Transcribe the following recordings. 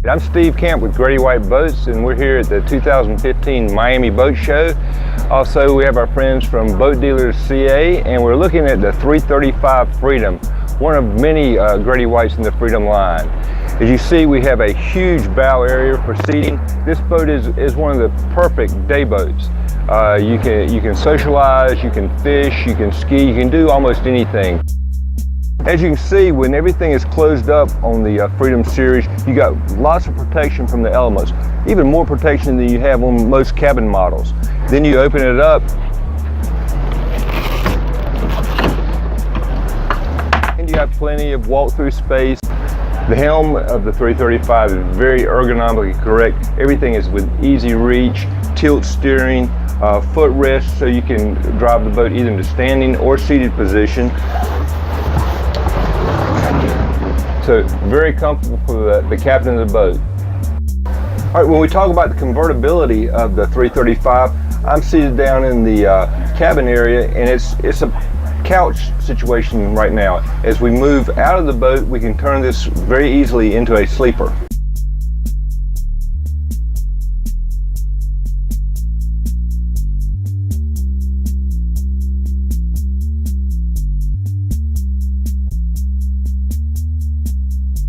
I'm Steve Camp with Grady-White Boats, and we're here at the 2015 Miami Boat Show. Also, we have our friends from Mydealers.ca, and we're looking at the 335 Freedom, one of many Grady-Whites in the Freedom line. As you see, we have a huge bow area for seating. This boat is one of the perfect day boats. You can socialize, you can fish, you can ski, you can do almost anything. As you can see, when everything is closed up on the Freedom series, you got lots of protection from the elements, even more protection than you have on most cabin models. Then you open it up, and you got plenty of walk-through space. The helm of the 335 is very ergonomically correct. Everything is with easy reach, tilt steering, footrest, so you can drive the boat either into standing or seated position. So very comfortable for the captain of the boat. All right, when we talk about the convertibility of the 335, I'm seated down in the cabin area, and it's a couch situation right now. As we move out of the boat, we can turn this very easily into a sleeper.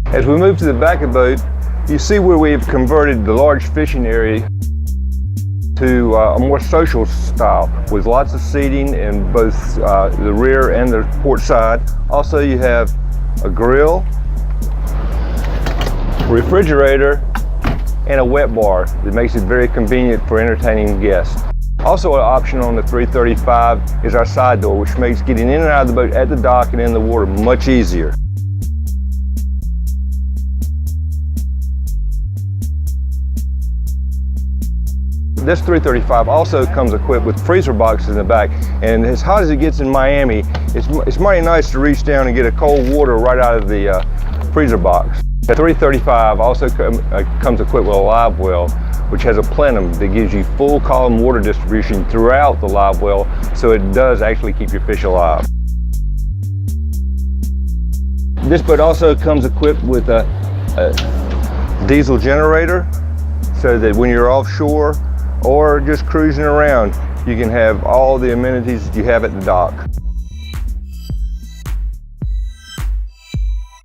As we move to the back of the boat, you see where we've converted the large fishing area to a more social style with lots of seating in both the rear and the port side. Also, you have a grill, refrigerator, and a wet bar that makes it very convenient for entertaining guests. Also, an option on the 335 is our side door, which makes getting in and out of the boat at the dock and in the water much easier. This 335 also comes equipped with freezer boxes in the back, and as hot as it gets in Miami, it's mighty nice to reach down and get a cold water right out of the freezer box. The 335 also comes equipped with a live well, which has a plenum that gives you full column water distribution throughout the live well, so it does actually keep your fish alive. This boat also comes equipped with a diesel generator, so that when you're offshore or just cruising around, you can have all the amenities that you have at the dock.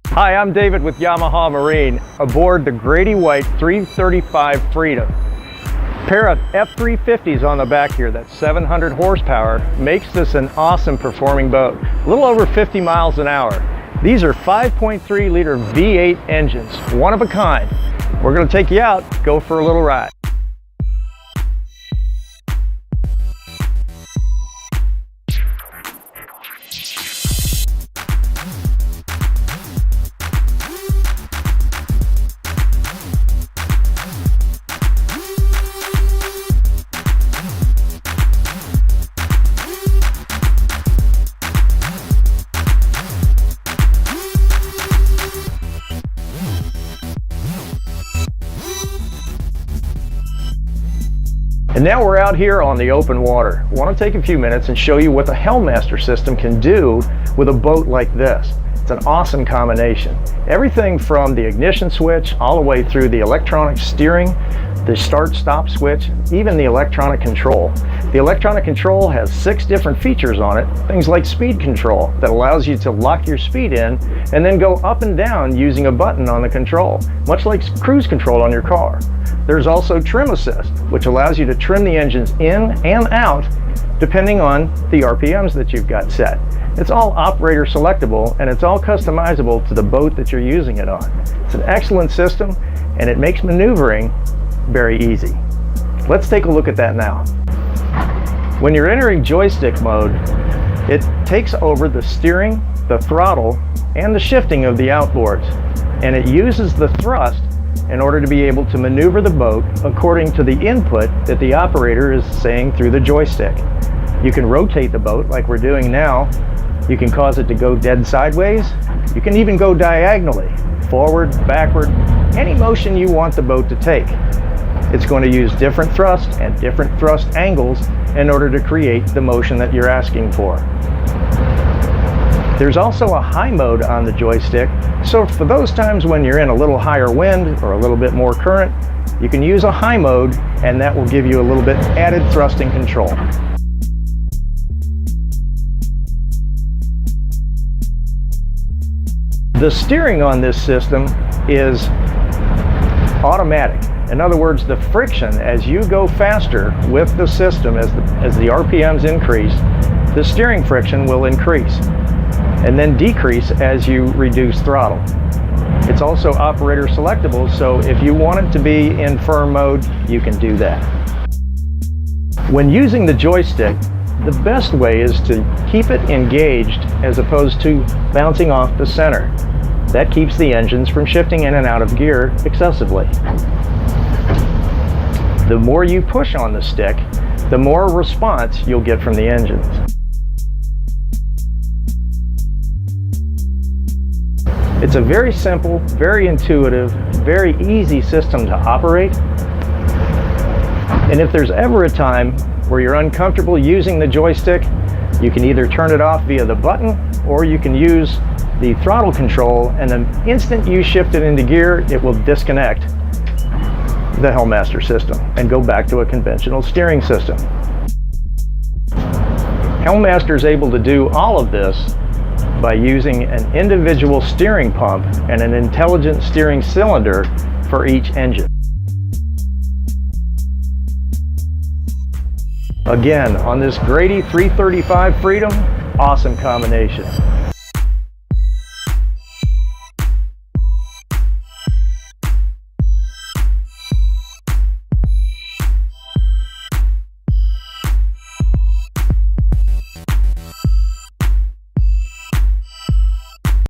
Hi, I'm David with Yamaha Marine aboard the Grady-White 335 Freedom. Pair of F350s on the back here, that's 700 horsepower, makes this an awesome performing boat. A little over 50 miles an hour. These are 5.3 liter V8 engines, one of a kind. We're going to take you out, go for a little ride. And now we're out here on the open water. I want to take a few minutes and show you what the Helmmaster system can do with a boat like this. It's an awesome combination. Everything from the ignition switch all the way through the electronic steering, the start-stop switch, even the electronic control. The electronic control has 6 different features on it, things like speed control that allows you to lock your speed in and then go up and down using a button on the control, much like cruise control on your car. There's also trim assist, which allows you to trim the engines in and out depending on the RPMs that you've got set. It's all operator selectable, and it's all customizable to the boat that you're using it on. It's an excellent system, and it makes maneuvering very easy. Let's take a look at that now. When you're entering joystick mode, it takes over the steering, the throttle, and the shifting of the outboards, and it uses the thrust in order to be able to maneuver the boat according to the input that the operator is saying through the joystick. You can rotate the boat like we're doing now. You can cause it to go dead sideways. You can even go diagonally, forward, backward, any motion you want the boat to take. It's going to use different thrust and different thrust angles in order to create the motion that you're asking for. There's also a high mode on the joystick, so for those times when you're in a little higher wind or a little bit more current, you can use a high mode and that will give you a little bit added thrusting control. The steering on this system is automatic. In other words, the friction as you go faster with the system, as the RPMs increase, the steering friction will increase and then decrease as you reduce throttle. It's also operator selectable, so if you want it to be in firm mode, you can do that. When using the joystick, the best way is to keep it engaged as opposed to bouncing off the center. That keeps the engines from shifting in and out of gear excessively. The more you push on the stick, the more response you'll get from the engines. It's a very simple, very intuitive, very easy system to operate. And if there's ever a time where you're uncomfortable using the joystick, you can either turn it off via the button or you can use the throttle control, and the instant you shift it into gear, it will disconnect the Helmmaster system and go back to a conventional steering system. Helmmaster is able to do all of this by using an individual steering pump and an intelligent steering cylinder for each engine. Again, on this Grady 335 Freedom, awesome combination.